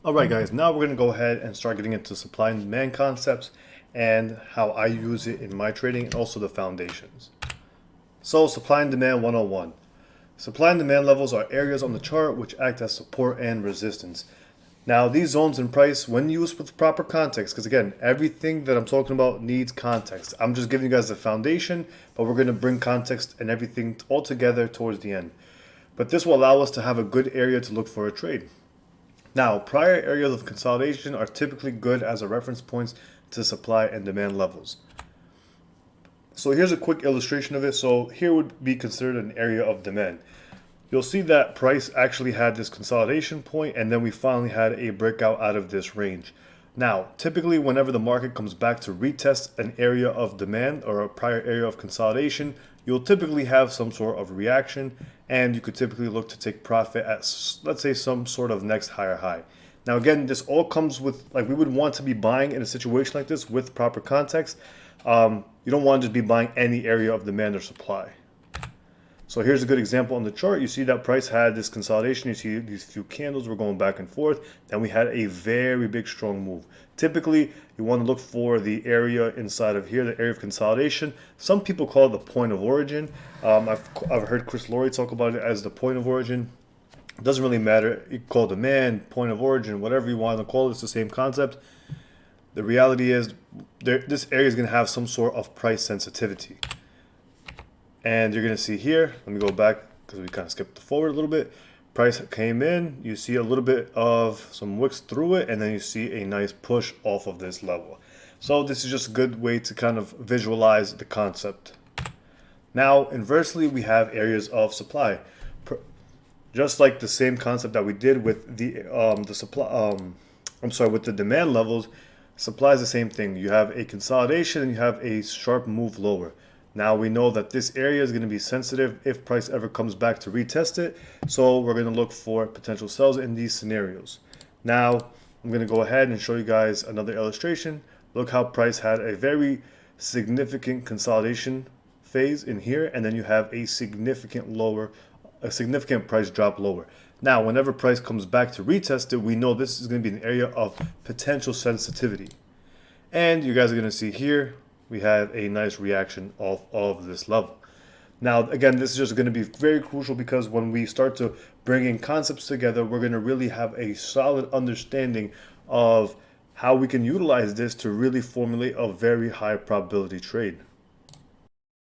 Alright guys, now we're going to go ahead and start getting into supply and demand concepts and how I use it in my trading and also the foundations. So supply and demand 101. Supply and demand levels are areas on the chart which act as support and resistance. Now these zones in price, when used with proper context, because again, everything that I'm talking about needs context. I'm just giving you guys the foundation, but we're going to bring context and everything all together towards the end. But this will allow us to have a good area to look for a trade. Now, prior areas of consolidation are typically good as a reference points to supply and demand levels. So here's a quick illustration of it. So here would be considered an area of demand. You'll see that price actually had this consolidation point and then we finally had a breakout out of this range. Now, typically whenever the market comes back to retest an area of demand or a prior area of consolidation, you'll typically have some sort of reaction and you could typically look to take profit at, let's say, some sort of next higher high. Now again, this all comes with, like, we would want to be buying in a situation like this with proper context. You don't want to just be buying any area of demand or supply. So here's a good example on the chart. You see that price had this consolidation. You see these few candles were going back and forth. Then we had a very big strong move. Typically, you want to look for the area inside of here, the area of consolidation. Some people call it the point of origin. I've heard Chris Laurie talk about it as the point of origin. It doesn't really matter. You call it demand, point of origin, whatever you want to call it. It's the same concept. The reality is this area is going to have some sort of price sensitivity. And you're going to see here, let me go back because we kind of skipped forward a little bit. Price came in, you see a little bit of some wicks through it, and then you see a nice push off of this level. So this is just a good way to kind of visualize the concept. Now, inversely, we have areas of supply. Just like the same concept that we did with the supply, with the demand levels, supply is the same thing. You have a consolidation and you have a sharp move lower. Now we know that this area is going to be sensitive if price ever comes back to retest it. So we're going to look for potential sells in these scenarios. Now I'm going to go ahead and show you guys another illustration. Look how price had a very significant consolidation phase in here, and then you have a significant price drop lower. Now whenever price comes back to retest it, we know this is going to be an area of potential sensitivity. And you guys are going to see here we have a nice reaction off of this level. Now, again, this is just going to be very crucial because when we start to bring in concepts together, we're going to really have a solid understanding of how we can utilize this to really formulate a very high probability trade.